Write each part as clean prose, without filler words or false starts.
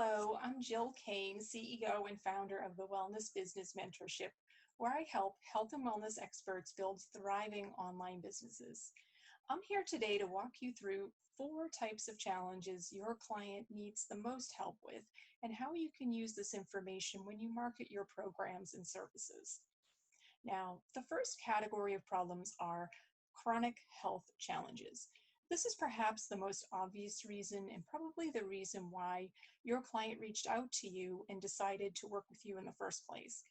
Hello, I'm Jill Kane, CEO and founder of the Wellness Business Mentorship, where I help health and wellness experts build thriving online businesses. I'm here today to walk you through 4 types of challenges your client needs the most help with and how you can use this information when you market your programs and services. Now, the first category of problems are chronic health challenges. This is perhaps the most obvious reason and probably the reason why your client reached out to you and decided to work with you in the first place.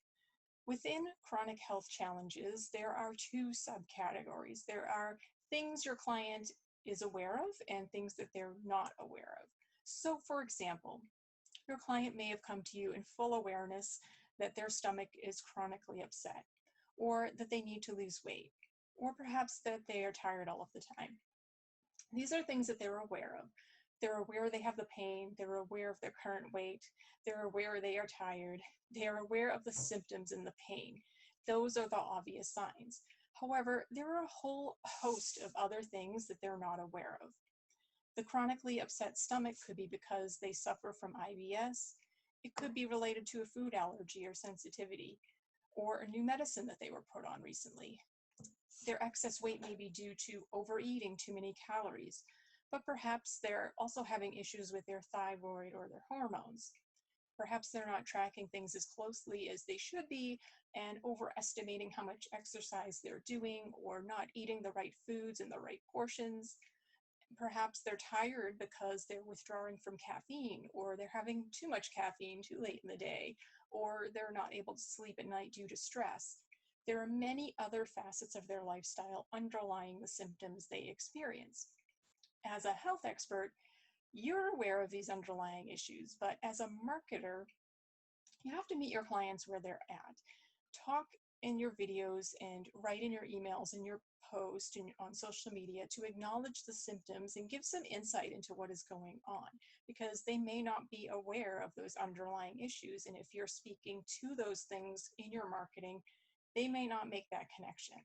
Within chronic health challenges, there are 2 subcategories. There are things your client is aware of and things that they're not aware of. So, for example, your client may have come to you in full awareness that their stomach is chronically upset, or that they need to lose weight, or perhaps that they are tired all of the time. These are things that they're aware of. They're aware they have the pain, they're aware of their current weight, they're aware they are tired, they are aware of the symptoms and the pain. Those are the obvious signs. However, there are a whole host of other things that they're not aware of. The chronically upset stomach could be because they suffer from IBS. It could be related to a food allergy or sensitivity, or a new medicine that they were put on recently. Their excess weight may be due to overeating too many calories, but perhaps they're also having issues with their thyroid or their hormones. Perhaps they're not tracking things as closely as they should be and overestimating how much exercise they're doing or not eating the right foods in the right portions. Perhaps they're tired because they're withdrawing from caffeine, or they're having too much caffeine too late in the day, or they're not able to sleep at night due to stress. There are many other facets of their lifestyle underlying the symptoms they experience. As a health expert, you're aware of these underlying issues, but as a marketer, you have to meet your clients where they're at. Talk in your videos and write in your emails and your post and on social media to acknowledge the symptoms and give some insight into what is going on, because they may not be aware of those underlying issues. And if you're speaking to those things in your marketing, they may not make that connection.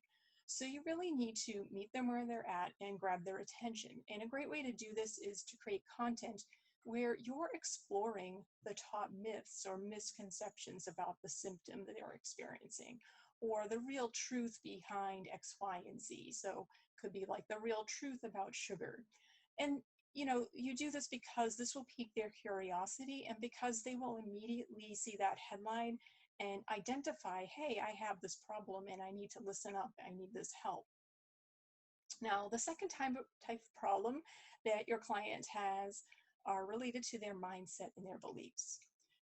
So you really need to meet them where they're at and grab their attention. And a great way to do this is to create content where you're exploring the top myths or misconceptions about the symptom that they're experiencing, or the real truth behind X, Y, and Z. So it could be like the real truth about sugar. And you do this because this will pique their curiosity and because they will immediately see that headline and identify, hey, I have this problem and I need to listen up, I need this help. Now, the second type of problem that your client has are related to their mindset and their beliefs.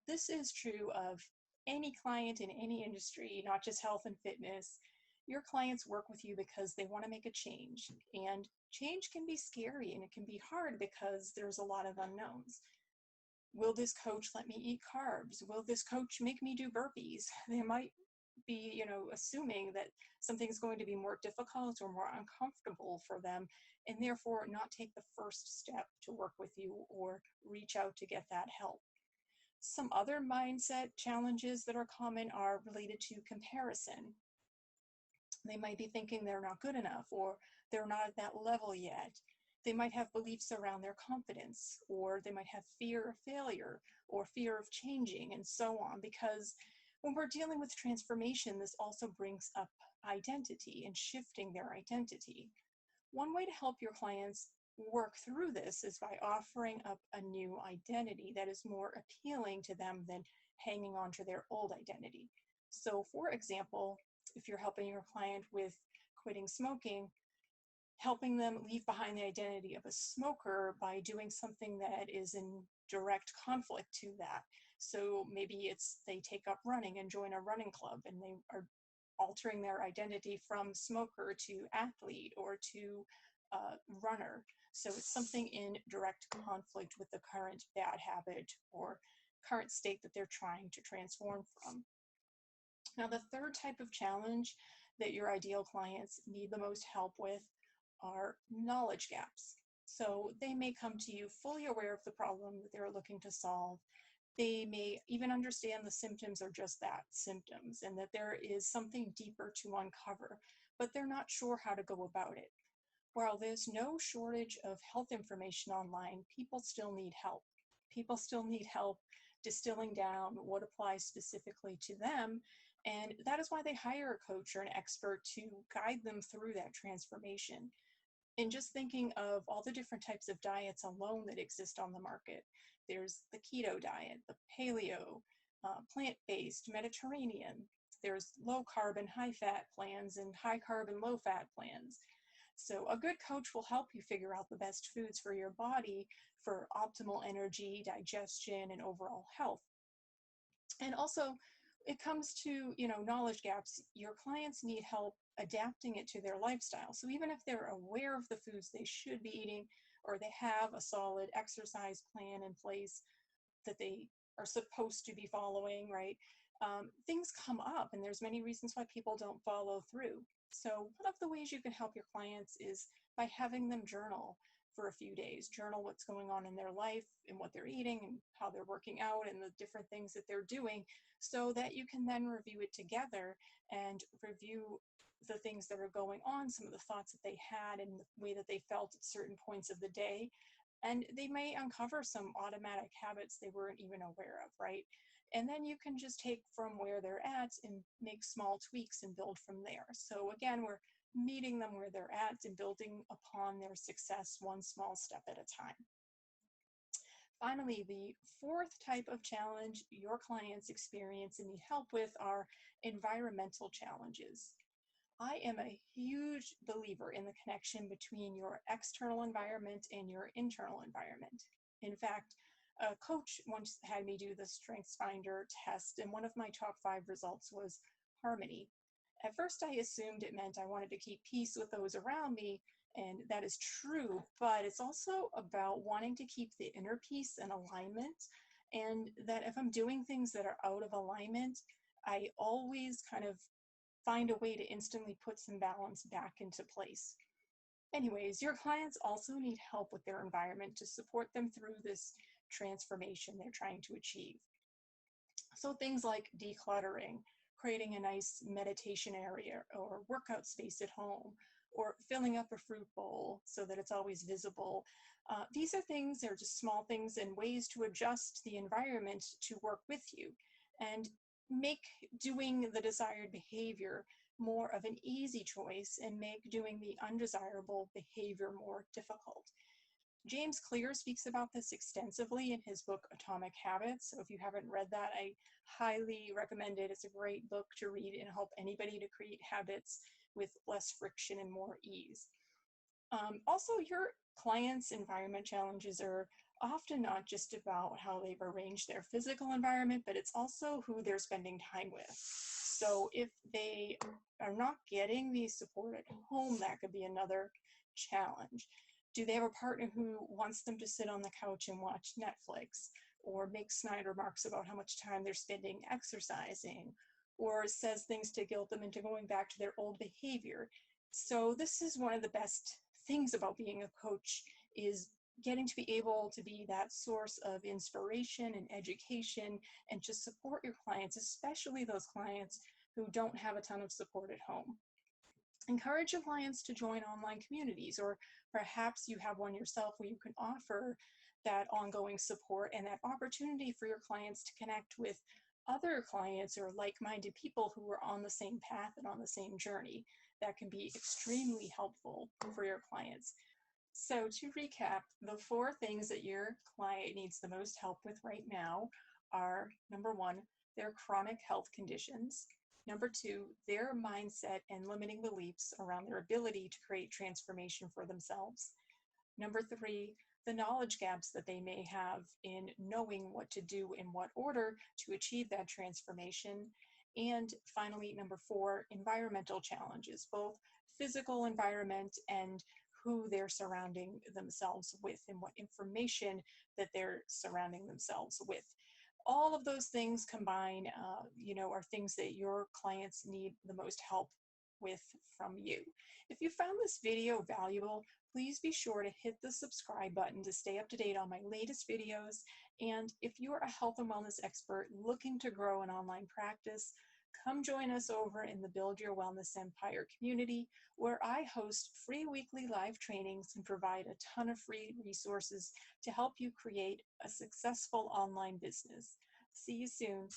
This is true of any client in any industry, not just health and fitness. Your clients work with you because they want to make a change, and change can be scary and it can be hard because there's a lot of unknowns. Will this coach let me eat carbs? Will this coach make me do burpees? They might be, assuming that something's going to be more difficult or more uncomfortable for them, and therefore not take the first step to work with you or reach out to get that help. Some other mindset challenges that are common are related to comparison. They might be thinking they're not good enough or they're not at that level yet. They might have beliefs around their confidence, or they might have fear of failure or fear of changing, and so on. Because when we're dealing with transformation, this also brings up identity and shifting their identity. One way to help your clients work through this is by offering up a new identity that is more appealing to them than hanging on to their old identity. So, for example, if you're helping your client with quitting smoking, helping them leave behind the identity of a smoker by doing something that is in direct conflict to that. So maybe it's they take up running and join a running club, and they are altering their identity from smoker to athlete or to runner. So it's something in direct conflict with the current bad habit or current state that they're trying to transform from. Now, the third type of challenge that your ideal clients need the most help with are knowledge gaps. So they may come to you fully aware of the problem that they're looking to solve. They may even understand the symptoms are just that, symptoms, and that there is something deeper to uncover, but they're not sure how to go about it. While there's no shortage of health information online, people still need help. People still need help distilling down what applies specifically to them. And that is why they hire a coach or an expert to guide them through that transformation. And just thinking of all the different types of diets alone that exist on the market. There's the keto diet, the paleo, plant-based, Mediterranean. There's low carb and high fat plans and high carb and low fat plans. So a good coach will help you figure out the best foods for your body for optimal energy, digestion, and overall health. And also, it comes to, knowledge gaps. Your clients need help adapting it to their lifestyle. So even if they're aware of the foods they should be eating, or they have a solid exercise plan in place that they are supposed to be following, right? Things come up, and there's many reasons why people don't follow through. So one of the ways you can help your clients is by having them journal for a few days. Journal what's going on in their life and what they're eating and how they're working out and the different things that they're doing, so that you can then review it together and review the things that are going on, some of the thoughts that they had and the way that they felt at certain points of the day. And they may uncover some automatic habits they weren't even aware of, right? And then you can just take from where they're at and make small tweaks and build from there. So again, we're meeting them where they're at and building upon their success one small step at a time. Finally, the fourth type of challenge your clients experience and need help with are environmental challenges. I am a huge believer in the connection between your external environment and your internal environment. In fact, a coach once had me do the StrengthsFinder test, and one of my top 5 results was harmony. At first, I assumed it meant I wanted to keep peace with those around me, and that is true, but it's also about wanting to keep the inner peace and alignment, and that if I'm doing things that are out of alignment, I always kind of find a way to instantly put some balance back into place. Anyways, your clients also need help with their environment to support them through this transformation they're trying to achieve. So things like decluttering, creating a nice meditation area or workout space at home, or filling up a fruit bowl so that it's always visible. These are things, they're just small things and ways to adjust the environment to work with you and make doing the desired behavior more of an easy choice and make doing the undesirable behavior more difficult. James Clear speaks about this extensively in his book, Atomic Habits. So if you haven't read that, I highly recommend it. It's a great book to read and help anybody to create habits with less friction and more ease. Also, your clients' environment challenges are often not just about how they've arranged their physical environment, but it's also who they're spending time with. So if they are not getting the support at home, that could be another challenge. Do they have a partner who wants them to sit on the couch and watch Netflix, or make snide remarks about how much time they're spending exercising, or says things to guilt them into going back to their old behavior? So this is one of the best things about being a coach, is getting to be able to be that source of inspiration and education and just support your clients, especially those clients who don't have a ton of support at home. Encourage your clients to join online communities, or perhaps you have one yourself where you can offer that ongoing support and that opportunity for your clients to connect with other clients or like-minded people who are on the same path and on the same journey. That can be extremely helpful for your clients. So to recap, the 4 things that your client needs the most help with right now are: number 1, their chronic health conditions; number 2, their mindset and limiting beliefs around their ability to create transformation for themselves; number 3, the knowledge gaps that they may have in knowing what to do in what order to achieve that transformation; and finally, number 4, environmental challenges, both physical environment and who they're surrounding themselves with and what information that they're surrounding themselves with. All of those things combine, are things that your clients need the most help with from you. If you found this video valuable, please be sure to hit the subscribe button to stay up to date on my latest videos. And if you're a health and wellness expert looking to grow an online practice, Come join us over in the Build Your Wellness Empire community, where I host free weekly live trainings and provide a ton of free resources to help you create a successful online business. See you soon.